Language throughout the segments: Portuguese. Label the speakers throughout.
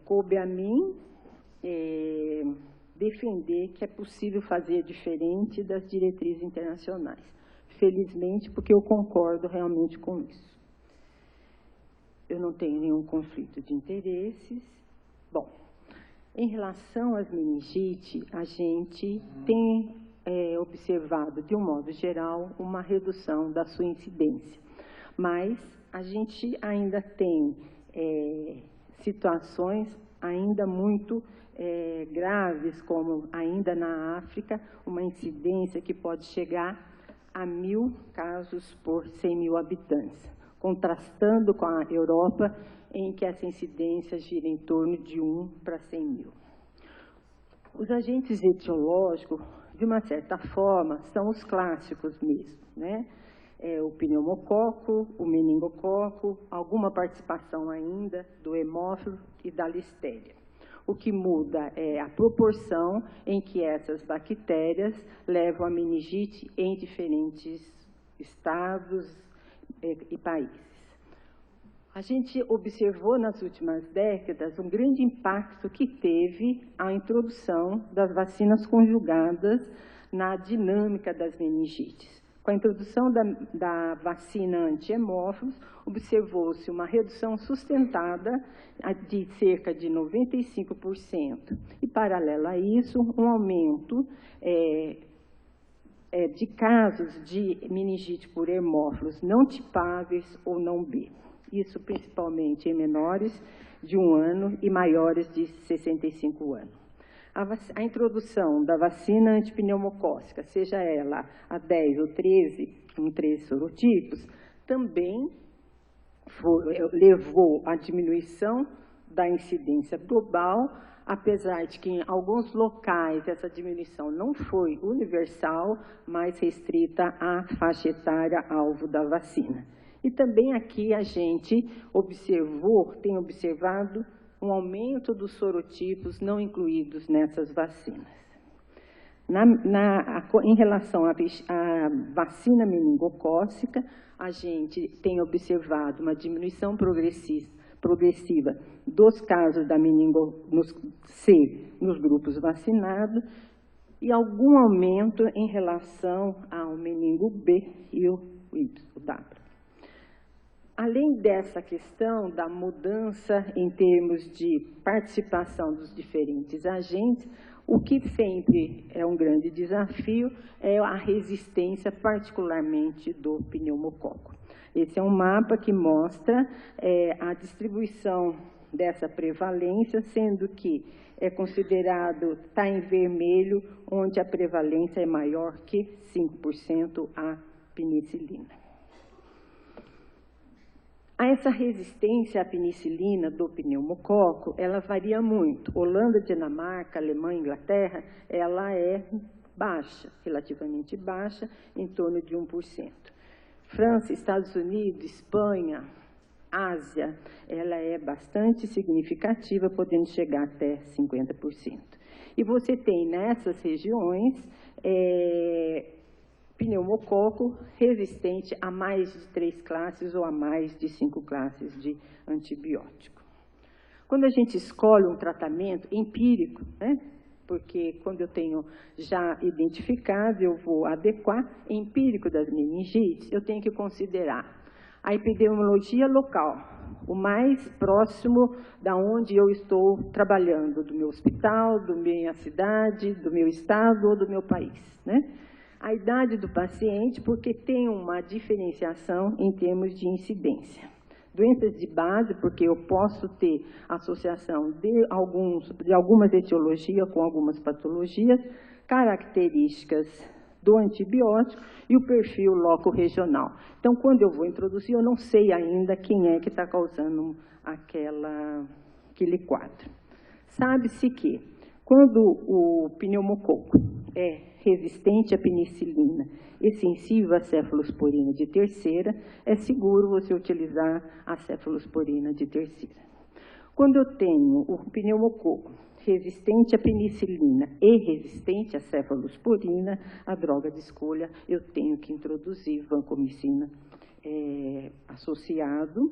Speaker 1: coube a mim defender que é possível fazer diferente das diretrizes internacionais. Felizmente, porque eu concordo realmente com isso. Eu não tenho nenhum conflito de interesses. Bom, em relação às meningite, a gente tem observado, de um modo geral, uma redução da sua incidência. Mas a gente ainda tem situações ainda muito graves, como ainda na África, uma incidência que pode chegar a 1.000 casos por 100.000 habitantes, contrastando com a Europa, em que essa incidência gira em torno de 1 para 100.000. Os agentes etiológicos, de uma certa forma, são os clássicos mesmo, né? O pneumococo, o meningococo, alguma participação ainda do hemófilo e da listéria. O que muda é a proporção em que essas bactérias levam a meningite em diferentes estados e países. A gente observou nas últimas décadas um grande impacto que teve a introdução das vacinas conjugadas na dinâmica das meningites. Com a introdução da vacina anti-hemófilos, observou-se uma redução sustentada de cerca de 95%. E, paralelo a isso, um aumento de casos de meningite por hemófilos não tipáveis ou não B. Isso principalmente em menores de 1 ano e maiores de 65 anos. A introdução da vacina antipneumocócica, seja ela a 10 ou 13, com 13 sorotipos, também levou à diminuição da incidência global, apesar de que em alguns locais essa diminuição não foi universal, mas restrita à faixa etária alvo da vacina. E também aqui a gente tem observado um aumento dos sorotipos não incluídos nessas vacinas. Em relação à vacina meningocócica, a gente tem observado uma diminuição progressiva dos casos da meningo C nos grupos vacinados e algum aumento em relação ao meningo B e o W. Além dessa questão da mudança em termos de participação dos diferentes agentes, o que sempre é um grande desafio é a resistência, particularmente do pneumococo. Esse é um mapa que mostra a distribuição dessa prevalência, sendo que é considerado, está em vermelho, onde a prevalência é maior que 5% à penicilina. Essa resistência à penicilina do pneumococo, ela varia muito. Holanda, Dinamarca, Alemanha, Inglaterra, ela é baixa, relativamente baixa, em torno de 1%. França, Estados Unidos, Espanha, Ásia, ela é bastante significativa, podendo chegar até 50%. E você tem nessas regiões pneumococo resistente a mais de 3 classes ou a mais de 5 classes de antibiótico. Quando a gente escolhe um tratamento empírico, né, porque quando eu tenho já identificado, eu vou adequar, empírico das meningites, eu tenho que considerar a epidemiologia local, o mais próximo da onde eu estou trabalhando, do meu hospital, da minha cidade, do meu estado ou do meu país, né? A idade do paciente, porque tem uma diferenciação em termos de incidência. Doenças de base, porque eu posso ter associação de algumas etiologias com algumas patologias, características do antibiótico e o perfil loco-regional. Então, quando eu vou introduzir, eu não sei ainda quem é que está causando aquele quadro. Sabe-se que, quando o pneumococo é resistente à penicilina e sensível à cefalosporina de terceira, é seguro você utilizar a cefalosporina de terceira. Quando eu tenho o pneumococo resistente à penicilina e resistente à cefalosporina, a droga de escolha, eu tenho que introduzir vancomicina associado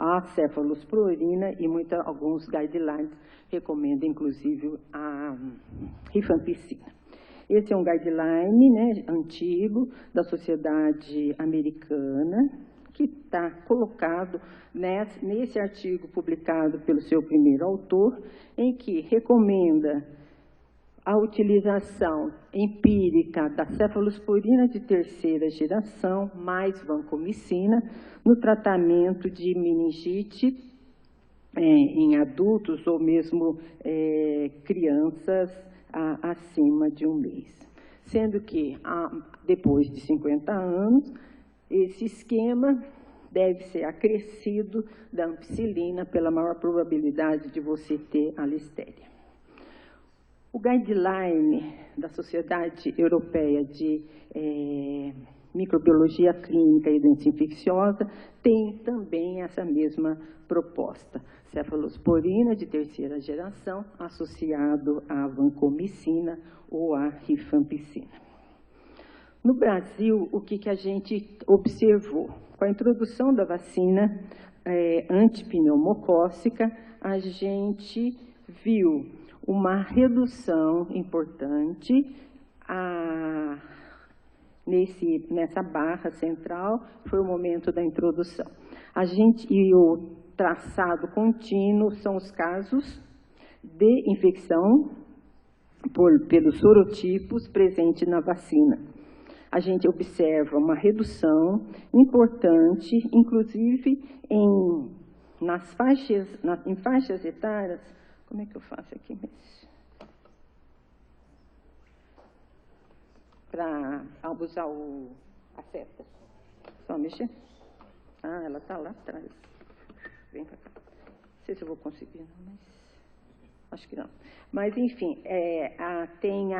Speaker 1: a cefalosporina e alguns guidelines recomendam, inclusive, a rifampicina. Esse é um guideline, né, antigo da Sociedade Americana, que está colocado nesse artigo publicado pelo seu primeiro autor, em que recomenda a utilização empírica da cefalosporina de terceira geração mais vancomicina no tratamento de meningite em adultos ou mesmo crianças acima de 1 mês. Sendo que, depois de 50 anos, esse esquema deve ser acrescido da ampicilina pela maior probabilidade de você ter a listéria. O guideline da Sociedade Europeia de Microbiologia Clínica e Doença Infecciosa tem também essa mesma proposta. Cefalosporina de terceira geração associado à vancomicina ou à rifampicina. No Brasil, o que a gente observou? Com a introdução da vacina antipneumocócica, a gente viu uma redução importante nessa barra central, foi o momento da introdução. E o traçado contínuo são os casos de infecção pelos sorotipos presentes na vacina. A gente observa uma redução importante, inclusive em faixas etárias. Como é que eu faço aqui mesmo? Para usar a seta. Só mexer? Ah, ela está lá atrás. Vem para cá. Não sei se eu vou conseguir, não, mas acho que não. Mas, enfim, tem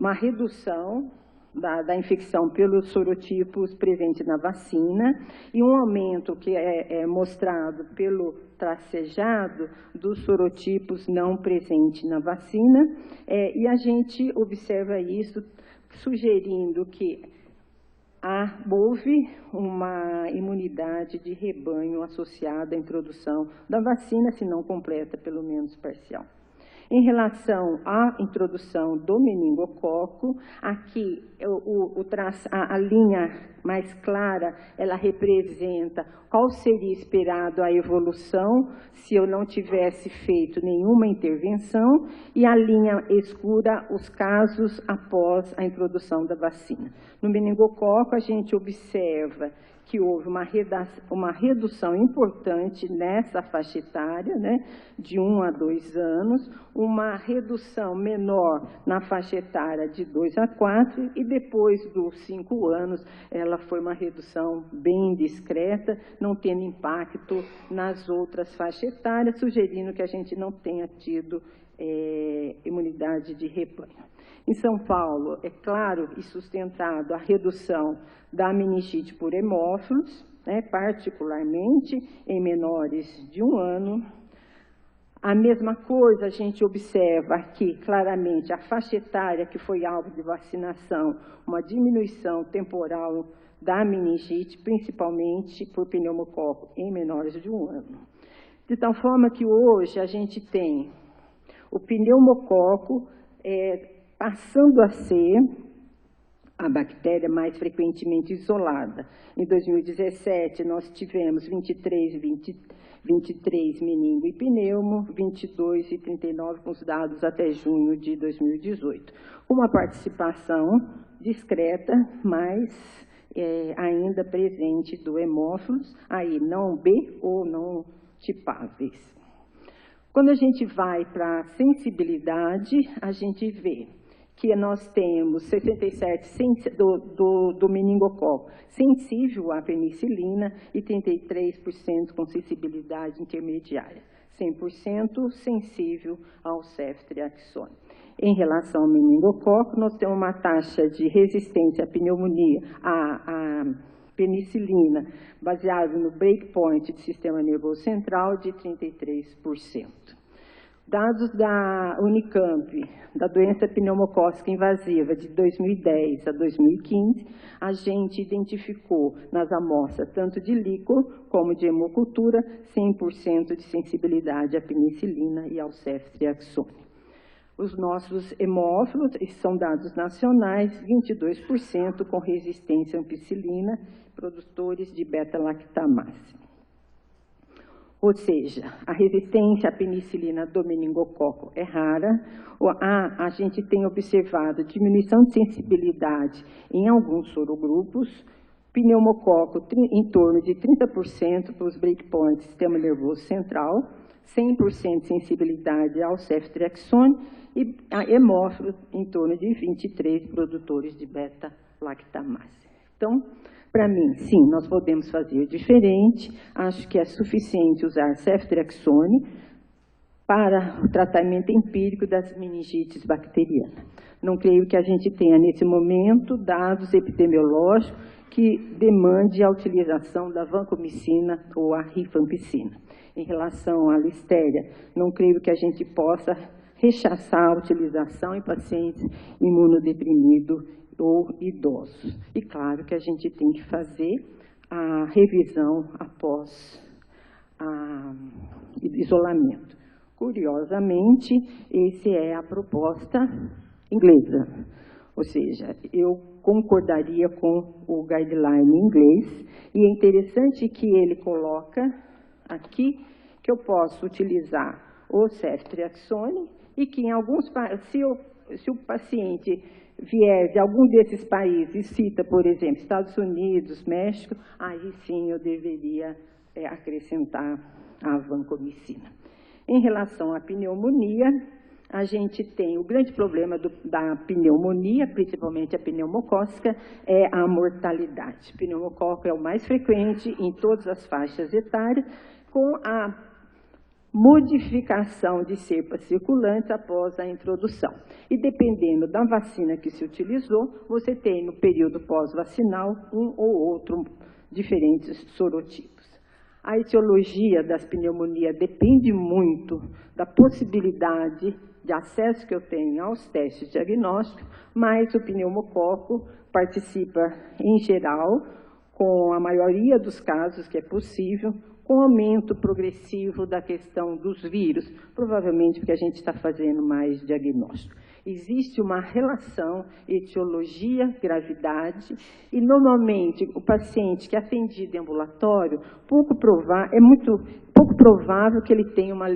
Speaker 1: uma redução da infecção pelos sorotipos presentes na vacina e um aumento que é mostrado pelo tracejado dos sorotipos não presentes na vacina, e a gente observa isso sugerindo que houve uma imunidade de rebanho associada à introdução da vacina, se não completa, pelo menos parcial. Em relação à introdução do meningococo, aqui a linha mais clara, ela representa qual seria esperado a evolução se eu não tivesse feito nenhuma intervenção, e a linha escura, os casos após a introdução da vacina. No meningococo, a gente observa que houve uma redução importante nessa faixa etária, né, de 1 a 2 anos, uma redução menor na faixa etária de 2 a 4, e depois dos 5 anos, ela foi uma redução bem discreta, não tendo impacto nas outras faixas etárias, sugerindo que a gente não tenha tido imunidade de rebanho. Em São Paulo, é claro e sustentado a redução da meningite por hemófilos, né, particularmente em menores de 1 ano. A mesma coisa a gente observa aqui, claramente, a faixa etária que foi alvo de vacinação, uma diminuição temporal da meningite, principalmente por pneumococo em menores de 1 ano. De tal forma que hoje a gente tem o pneumococo passando a ser a bactéria mais frequentemente isolada. Em 2017, nós tivemos 23 meningo e pneumo, 22 e 39 com os dados até junho de 2018. Uma participação discreta, mas ainda presente do hemófilos, aí não B ou não tipáveis. Quando a gente vai para a sensibilidade, a gente vê que nós temos 67% do meningococo sensível à penicilina e 33% com sensibilidade intermediária, 100% sensível ao ceftriaxone. Em relação ao meningococo, nós temos uma taxa de resistência à pneumonia, à penicilina, baseado no breakpoint do sistema nervoso central, de 33%. Dados da Unicamp, da doença pneumocócica invasiva de 2010 a 2015, a gente identificou nas amostras, tanto de líquor como de hemocultura, 100% de sensibilidade à penicilina e ao ceftriaxone. Os nossos hemófilos, são dados nacionais, 22% com resistência à ampicilina, produtores de beta-lactamase. Ou seja, a resistência à penicilina do meningococo é rara. A gente tem observado diminuição de sensibilidade em alguns sorogrupos, pneumococo em torno de 30% para os breakpoints do sistema nervoso central, 100% de sensibilidade ao ceftriaxone e a hemófilo em torno de 23 produtores de beta-lactamase. Então, para mim, sim, nós podemos fazer diferente. Acho que é suficiente usar ceftriaxone para o tratamento empírico das meningites bacterianas. Não creio que a gente tenha, nesse momento, dados epidemiológicos que demande a utilização da vancomicina ou a rifampicina. Em relação à listéria, não creio que a gente possa rechaçar a utilização em pacientes imunodeprimidos ou idosos. E claro que a gente tem que fazer a revisão após isolamento. Curiosamente, essa é a proposta inglesa. Ou seja, eu concordaria com o guideline inglês, e é interessante que ele coloca aqui que eu posso utilizar o ceftriaxone e que em alguns, se o paciente vier de algum desses países, cita, por exemplo, Estados Unidos, México, aí sim eu deveria acrescentar a vancomicina. Em relação à pneumonia, a gente tem o grande problema da pneumonia, principalmente a pneumocócica, é a mortalidade. O pneumococo é o mais frequente em todas as faixas etárias, com a modificação de cepas circulantes após a introdução. E dependendo da vacina que se utilizou, você tem no período pós-vacinal um ou outro diferentes sorotipos. A etiologia das pneumonias depende muito da possibilidade de acesso que eu tenho aos testes diagnósticos, mas o pneumococo participa, em geral, com a maioria dos casos que é possível, com aumento progressivo da questão dos vírus, provavelmente porque a gente está fazendo mais diagnóstico. Existe uma relação etiologia-gravidade e, normalmente, o paciente que é atendido em ambulatório, é muito pouco provável que ele tenha uma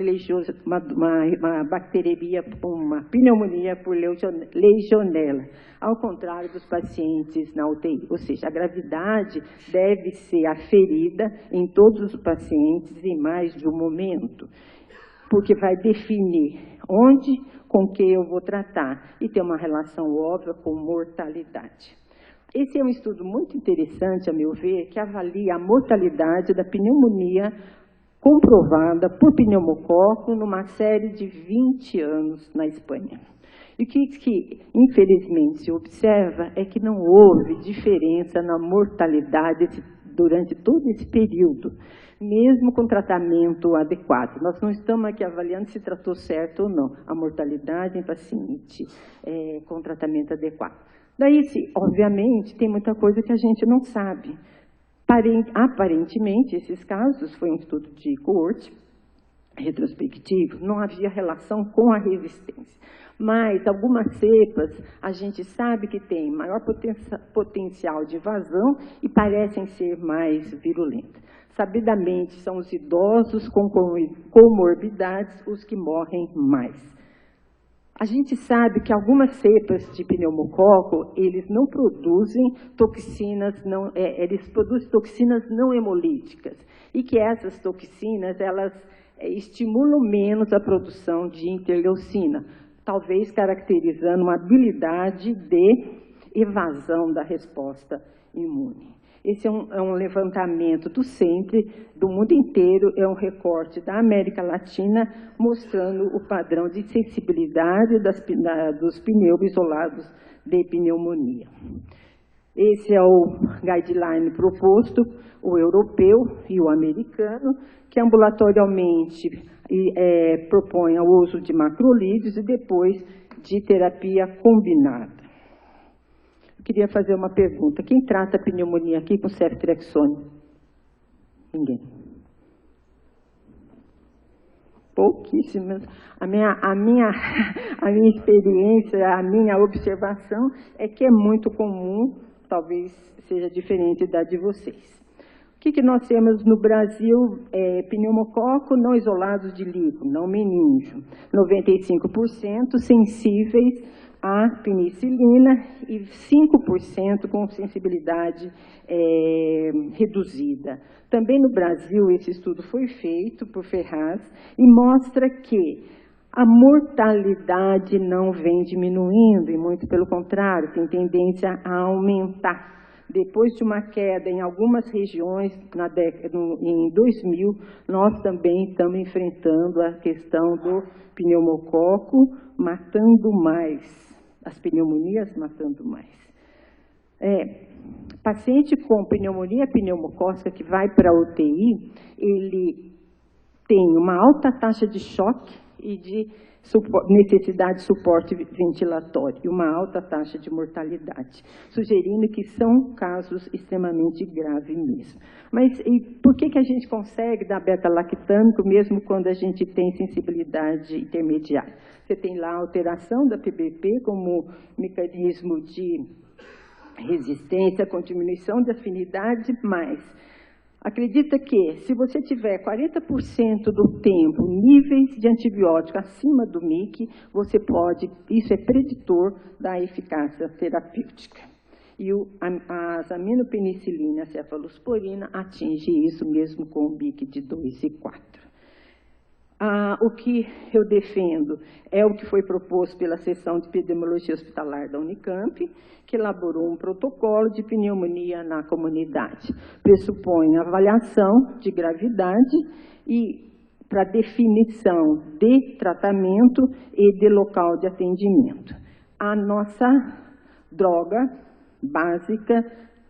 Speaker 1: bacteremia, uma pneumonia por legionela, ao contrário dos pacientes na UTI. Ou seja, a gravidade deve ser aferida em todos os pacientes em mais de um momento, porque vai definir onde, com que eu vou tratar, e ter uma relação óbvia com mortalidade. Esse é um estudo muito interessante, a meu ver, que avalia a mortalidade da pneumonia comprovada por pneumococo numa série de 20 anos na Espanha. E o que infelizmente, se observa é que não houve diferença na mortalidade durante todo esse período, mesmo com tratamento adequado. Nós não estamos aqui avaliando se tratou certo ou não a mortalidade em paciente com tratamento adequado. Daí, obviamente, tem muita coisa que a gente não sabe. Aparentemente, esses casos, foi um estudo de coorte retrospectivo, não havia relação com a resistência. Mas algumas cepas a gente sabe que têm maior potencial de evasão e parecem ser mais virulentas. Sabidamente, são os idosos com comorbidades os que morrem mais. A gente sabe que algumas cepas de pneumococo, eles não produzem toxinas, eles produzem toxinas não hemolíticas. E que essas toxinas, elas estimulam menos a produção de interleucina, talvez caracterizando uma habilidade de evasão da resposta imune. Esse é um levantamento do CENTRE, do mundo inteiro, é um recorte da América Latina, mostrando o padrão de sensibilidade dos pneus isolados de pneumonia. Esse é o guideline proposto, o europeu e o americano, que ambulatorialmente e propõe o uso de macrolídeos e depois de terapia combinada. Eu queria fazer uma pergunta. Quem trata a pneumonia aqui com ceftriaxone? Ninguém. Pouquíssimas. A minha experiência, a minha observação é que é muito comum, talvez seja diferente da de vocês. O que nós temos no Brasil? Pneumococo não isolados de líquido, não meníngeo. 95% sensíveis à penicilina e 5% com sensibilidade reduzida. Também no Brasil, esse estudo foi feito por Ferraz e mostra que a mortalidade não vem diminuindo, e muito pelo contrário, tem tendência a aumentar. Depois de uma queda em algumas regiões, em 2000, nós também estamos enfrentando a questão do pneumococo matando mais, as pneumonias matando mais. Paciente com pneumonia pneumocócica que vai para a UTI, ele tem uma alta taxa de choque e de necessidade de suporte ventilatório e uma alta taxa de mortalidade, sugerindo que são casos extremamente graves mesmo. Mas e por que a gente consegue dar beta-lactâmico mesmo quando a gente tem sensibilidade intermediária? Você tem lá a alteração da PBP como mecanismo de resistência com diminuição de afinidade, mas acredita que, se você tiver 40% do tempo níveis de antibiótico acima do MIC, você pode, isso é preditor da eficácia terapêutica. E as aminopenicilina e a cefalosporina atinge isso mesmo com o MIC de 2 e 4. O que eu defendo é o que foi proposto pela seção de epidemiologia hospitalar da Unicamp, que elaborou um protocolo de pneumonia na comunidade. Pressupõe avaliação de gravidade e para definição de tratamento e de local de atendimento. A nossa droga básica,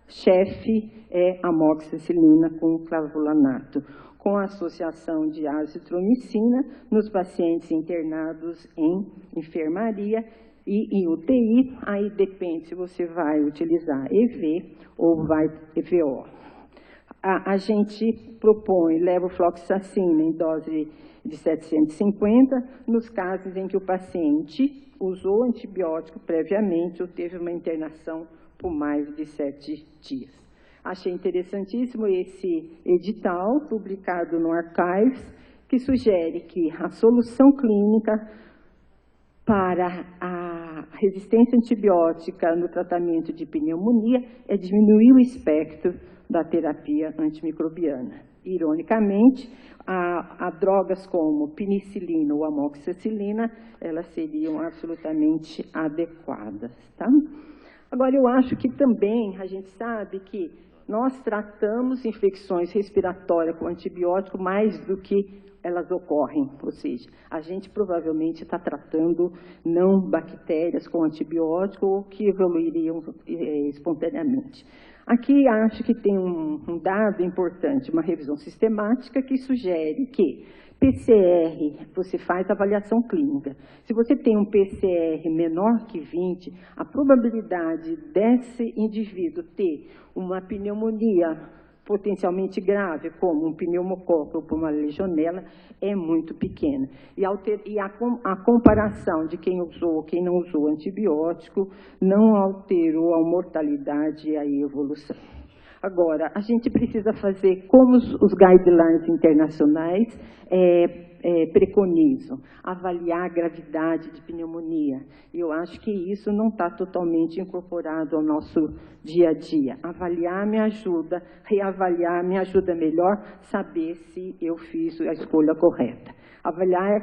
Speaker 1: chefe, é amoxicilina com clavulanato, com associação de azitromicina nos pacientes internados em enfermaria e em UTI, aí depende se você vai utilizar EV ou vai EVO. A gente propõe levofloxacina em dose de 750 nos casos em que o paciente usou antibiótico previamente ou teve uma internação por mais de 7 dias. Achei interessantíssimo esse edital publicado no Archives, que sugere que a solução clínica para a resistência antibiótica no tratamento de pneumonia é diminuir o espectro da terapia antimicrobiana. Ironicamente, a drogas como penicilina ou amoxicilina, elas seriam absolutamente adequadas, tá? Agora, eu acho que também a gente sabe que nós tratamos infecções respiratórias com antibiótico mais do que elas ocorrem, ou seja, a gente provavelmente está tratando não bactérias com antibiótico ou que evoluiriam espontaneamente. Aqui acho que tem um dado importante, uma revisão sistemática que sugere que PCR, você faz avaliação clínica. Se você tem um PCR menor que 20, a probabilidade desse indivíduo ter uma pneumonia potencialmente grave, como um pneumococo ou uma legionela, é muito pequena. E a comparação de quem usou ou quem não usou antibiótico não alterou a mortalidade e a evolução. Agora, a gente precisa fazer como os guidelines internacionais preconizam, avaliar a gravidade de pneumonia. E eu acho que isso não está totalmente incorporado ao nosso dia a dia. Avaliar me ajuda, reavaliar me ajuda melhor, saber se eu fiz a escolha correta. Avaliar,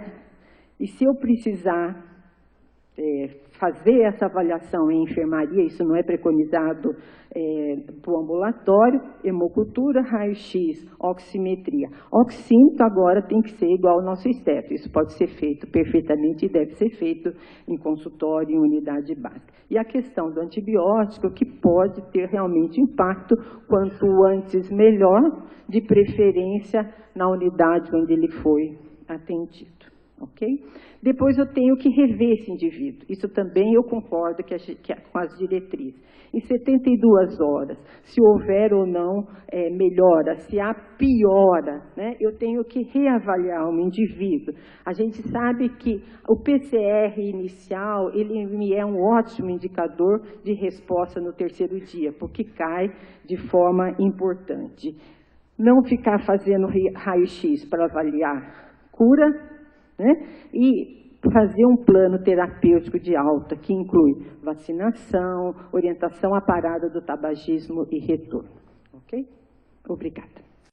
Speaker 1: e se eu precisar fazer essa avaliação em enfermaria, isso não é preconizado para o ambulatório, hemocultura, raio-x, oximetria. Oxímetro agora tem que ser igual ao nosso esteto, isso pode ser feito perfeitamente e deve ser feito em consultório, em unidade básica. E a questão do antibiótico, que pode ter realmente impacto, quanto antes melhor, de preferência na unidade onde ele foi atendido. Ok? Depois eu tenho que rever esse indivíduo. Isso também eu concordo com as diretrizes. Em 72 horas, se houver ou não melhora, se há piora, né, eu tenho que reavaliar um indivíduo. A gente sabe que o PCR inicial, ele me é um ótimo indicador de resposta no terceiro dia, porque cai de forma importante. Não ficar fazendo raio-x para avaliar cura, né? E fazer um plano terapêutico de alta, que inclui vacinação, orientação à parada do tabagismo e retorno. Ok? Obrigada.